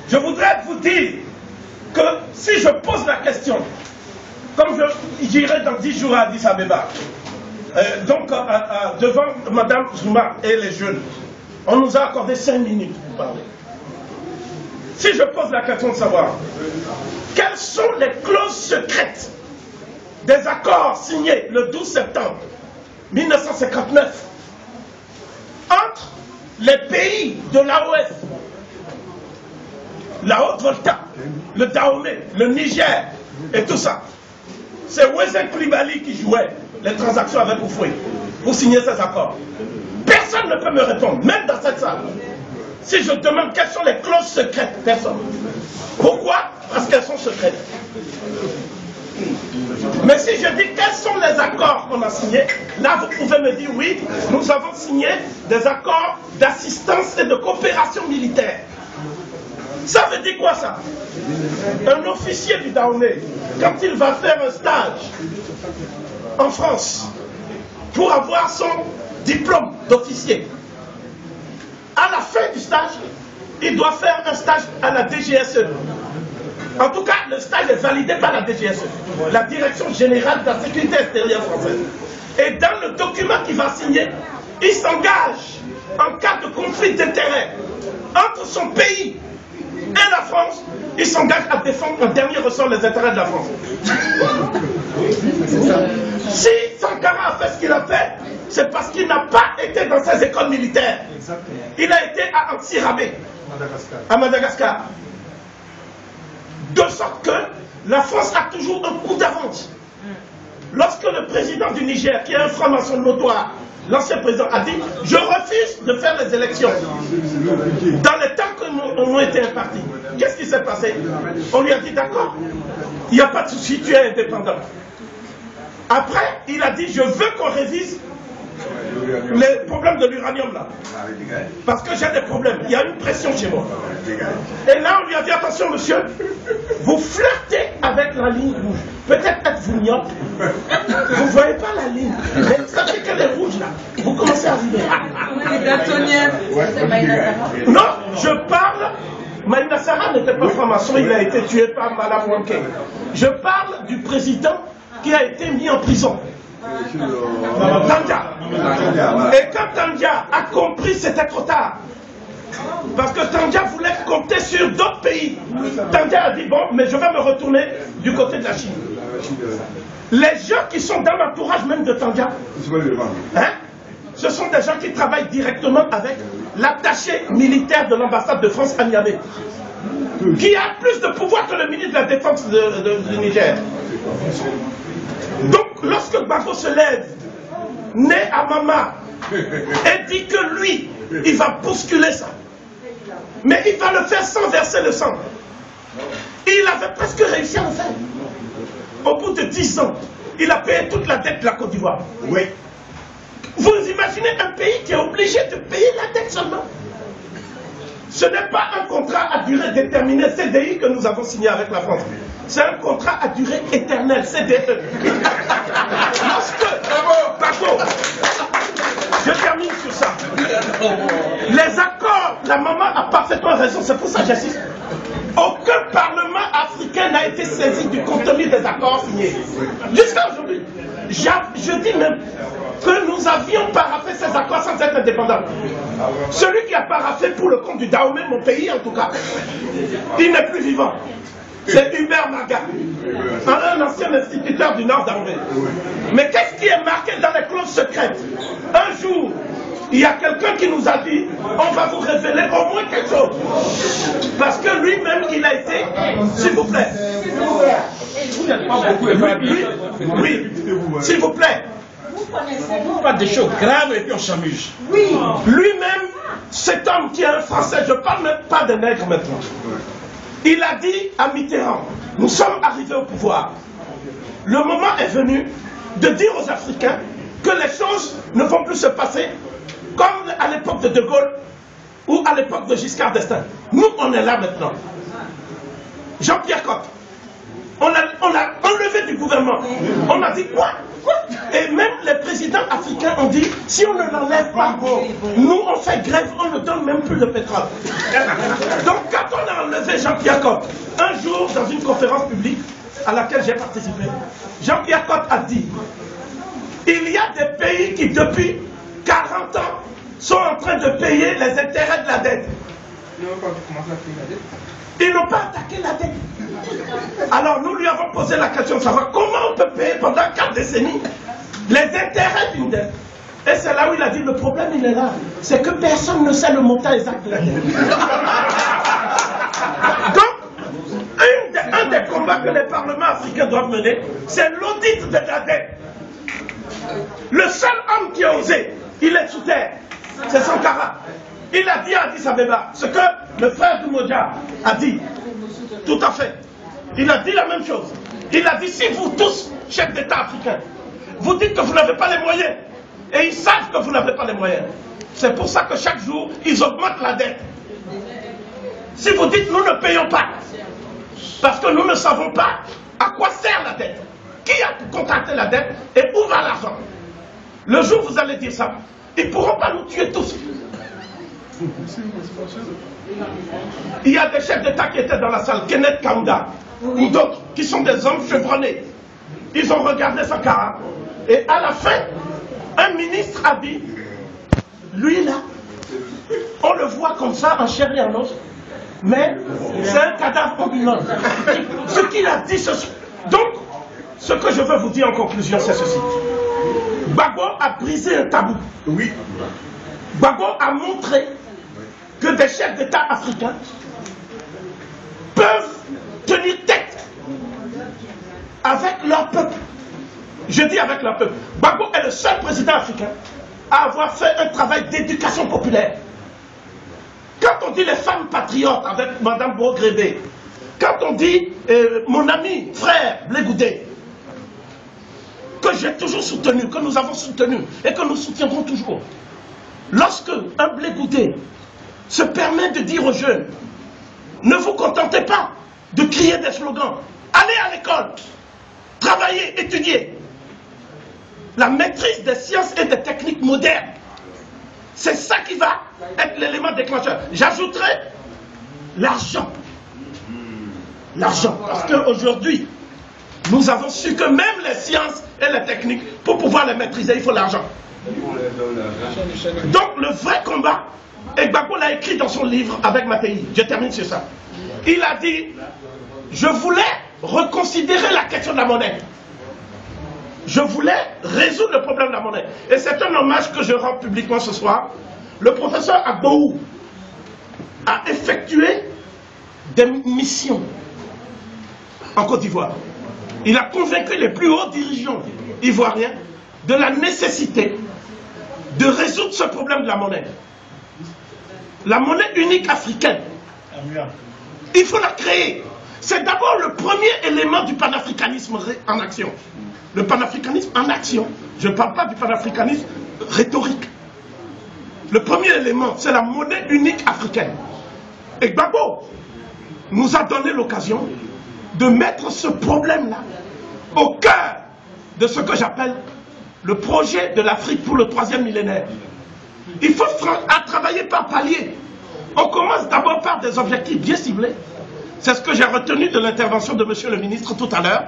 Je voudrais vous dire que si je pose la question, comme j'irai dans 10 jours à Addis Abeba, devant Mme Zuma et les jeunes, on nous a accordé 5 minutes pour parler. Si je pose la question de savoir quelles sont les clauses secrètes des accords signés le 12 septembre 1959 entre les pays de l'AOF, la Haute-Volta, le Dahomey, le Niger et tout ça. C'est Wesen Koulibaly qui jouait les transactions avec Oufoué pour signer ces accords. Personne ne peut me répondre, même dans cette salle. Si je demande quelles sont les clauses secrètes, personne. Pourquoi? Parce qu'elles sont secrètes. Mais si je dis quels sont les accords qu'on a signés, là vous pouvez me dire oui, nous avons signé des accords d'assistance et de coopération militaire. Ça veut dire quoi ça? Un officier du Dahomey, quand il va faire un stage en France pour avoir son diplôme d'officier, à la fin du stage, il doit faire un stage à la DGSE. En tout cas, le stage est validé par la DGSE, la Direction Générale de la Sécurité Extérieure française. Et dans le document qu'il va signer, il s'engage en cas de conflit d'intérêts entre son pays et la France, il s'engage à défendre en dernier ressort les intérêts de la France. Si Sankara a fait ce qu'il a fait, c'est parce qu'il n'a pas été dans ses écoles militaires. Il a été à Antsirabé, à Madagascar. De sorte que la France a toujours un coup d'avance. Lorsque le président du Niger, qui est un franc-maçon notoire, l'ancien président a dit « Je refuse de faire les élections » dans les temps qui m'ont été impartis. Qu'est-ce qui s'est passé? On lui a dit « D'accord, il n'y a pas de souci, tu es indépendant ». Après, il a dit « Je veux qu'on révise les problèmes de l'uranium là. Parce que j'ai des problèmes, il y a une pression chez moi. » Et là, on lui a dit « Attention monsieur, vous flirtez avec la ligne rouge. Peut-être êtes-vous myope. Vous ne voyez pas la ligne. Mais ça fait qu'elle est rouge là. Vous commencez à arriver. » Non, je parle. Maïna Sarr n'était pas franc-maçon, il a été tué par Madame Wanké. Je parle du président qui a été mis en prison. Tandja. Et quand Tandja a compris, c'était trop tard. Parce que Tandja voulait compter sur d'autres pays. Tandja a dit, bon, mais je vais me retourner du côté de la Chine. Les gens qui sont dans l'entourage même de Tandja, hein, ce sont des gens qui travaillent directement avec l'attaché militaire de l'ambassade de France à Niamey, qui a plus de pouvoir que le ministre de la Défense du Niger. Donc, lorsque Gbagbo se lève, né à Mama, et dit que lui, il va bousculer ça, mais il va le faire sans verser le sang. Il avait presque réussi à le faire. Au bout de 10 ans, il a payé toute la dette de la Côte d'Ivoire. Oui. Vous imaginez un pays qui est obligé de payer la dette seulement? Ce n'est pas un contrat à durée déterminée, CDI, que nous avons signé avec la France. C'est un contrat à durée éternelle, CDE. Lorsque... Bravo. Je termine sur ça. Les accords, la maman a parfaitement raison, c'est pour ça que j'insiste. Aucun parlement africain n'a été saisi du contenu des accords signés. Jusqu'à aujourd'hui. Je dis même que nous avions paraphé ces accords sans être indépendants. Celui qui a paraphé pour le compte du Dahomey, mon pays en tout cas, il n'est plus vivant. C'est Hubert Maga, un ancien instituteur du Nord Dahomey. Mais qu'est-ce qui est marqué dans les clauses secrètes? Un jour, il y a quelqu'un qui nous a dit, on va vous révéler au moins quelque chose. Parce que lui-même, il a été... S'il vous plaît. Vous n'êtes pas beaucoup évalué. Oui, s'il vous plaît. Vous connaissez pas des choses graves et puis on s'amuse. Oui. Lui-même, cet homme qui est un Français, je ne parle même pas de nègres maintenant. Il a dit à Mitterrand, nous sommes arrivés au pouvoir. Le moment est venu de dire aux Africains que les choses ne vont plus se passer comme à l'époque de De Gaulle ou à l'époque de Giscard d'Estaing. Nous, on est là maintenant. Jean-Pierre Cotte, on a enlevé du gouvernement. On a dit quoi? Et même les présidents africains ont dit, si on ne l'enlève pas, nous on fait grève, on ne donne même plus le pétrole. Donc quand on a enlevé relevé Jean-Pierre Cotte. Un jour, dans une conférence publique à laquelle j'ai participé, Jean-Pierre Cotte a dit il y a des pays qui, depuis 40 ans, sont en train de payer les intérêts de la dette. Ils n'ont pas attaqué la dette. Alors nous lui avons posé la question de savoir comment on peut payer pendant 4 décennies les intérêts d'une dette. Et c'est là où il a dit le problème il est là. C'est que personne ne sait le montant exact de la dette. Donc, un des combats que les parlements africains doivent mener, c'est l'audit de la dette. Le seul homme qui a osé, il est sous terre. C'est Sankara. Il a dit à Addis Abeba ce que le frère Doumbouya a dit. Tout à fait. Il a dit la même chose. Il a dit si vous tous, chefs d'État africains, vous dites que vous n'avez pas les moyens, et ils savent que vous n'avez pas les moyens, c'est pour ça que chaque jour, ils augmentent la dette. Si vous dites nous ne payons pas, parce que nous ne savons pas à quoi sert la dette, qui a contracté la dette et où va l'argent. Le jour où vous allez dire ça, ils ne pourront pas nous tuer tous. Il y a des chefs d'État qui étaient dans la salle, Kenneth Kaunda, ou d'autres, qui sont des hommes chevronnés. Ils ont regardé Sankara, et à la fin, un ministre a dit, lui là, on le voit comme ça, en chair et en os, mais c'est un cadavre ambulant. Ce qu'il a dit, donc, ce que je veux vous dire en conclusion, c'est ceci. Gbagbo a brisé un tabou. Oui. Gbagbo a montré que des chefs d'État africains peuvent tenir tête avec leur peuple. Je dis avec leur peuple. Gbagbo est le seul président africain à avoir fait un travail d'éducation populaire. Quand on dit les femmes patriotes avec Mme Bogrébé, quand on dit mon ami, frère Blé Goudé, que j'ai toujours soutenu, que nous avons soutenu et que nous soutiendrons toujours. Lorsque un Blé Goudé se permet de dire aux jeunes, ne vous contentez pas de crier des slogans, allez à l'école, travaillez, étudiez. La maîtrise des sciences et des techniques modernes, c'est ça qui va être l'élément déclencheur. J'ajouterai l'argent. L'argent, parce qu'aujourd'hui, nous avons su que même les sciences et les techniques, pour pouvoir les maîtriser, il faut l'argent. Donc le vrai combat, et Gbagbo l'a écrit dans son livre avec Mattei, je termine sur ça. Il a dit, je voulais reconsidérer la question de la monnaie. Je voulais résoudre le problème de la monnaie. Et c'est un hommage que je rends publiquement ce soir. Le professeur Agbohou a effectué des missions en Côte d'Ivoire. Il a convaincu les plus hauts dirigeants ivoiriens de la nécessité de résoudre ce problème de la monnaie. La monnaie unique africaine, il faut la créer. C'est d'abord le premier élément du panafricanisme en action. Le panafricanisme en action, je ne parle pas du panafricanisme rhétorique. Le premier élément, c'est la monnaie unique africaine. Et Gbagbo nous a donné l'occasion de mettre ce problème-là au cœur de ce que j'appelle le projet de l'Afrique pour le 3e millénaire. Il faut travailler par palier. On commence d'abord par des objectifs bien ciblés. C'est ce que j'ai retenu de l'intervention de monsieur le ministre tout à l'heure,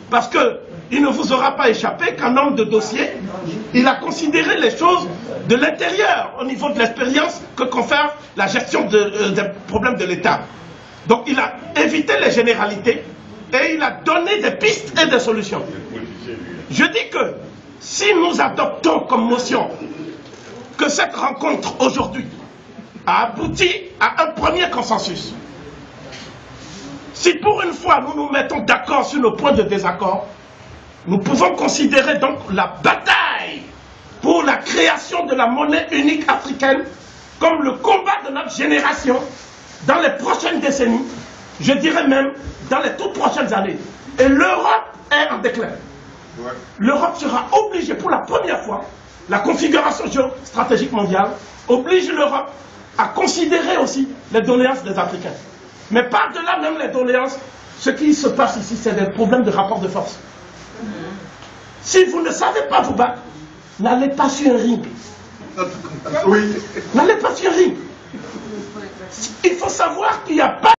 parce qu'il ne vous aura pas échappé qu'un homme de dossier, il a considéré les choses de l'intérieur, au niveau de l'expérience que confère la gestion des problèmes de l'État. Donc il a évité les généralités et il a donné des pistes et des solutions. Je dis que si nous adoptons comme motion que cette rencontre aujourd'hui a abouti à un premier consensus, si pour une fois nous nous mettons d'accord sur nos points de désaccord, nous pouvons considérer donc la bataille pour la création de la monnaie unique africaine comme le combat de notre génération dans les prochaines décennies, je dirais même dans les toutes prochaines années. Et l'Europe est en déclin. L'Europe sera obligée pour la première fois, la configuration géostratégique mondiale oblige l'Europe à considérer aussi les doléances des Africains. Mais par-delà même les doléances, ce qui se passe ici, c'est des problèmes de rapport de force. Si vous ne savez pas vous battre, n'allez pas sur un ring. Oui. N'allez pas sur un ring. Il faut savoir qu'il n'y a pas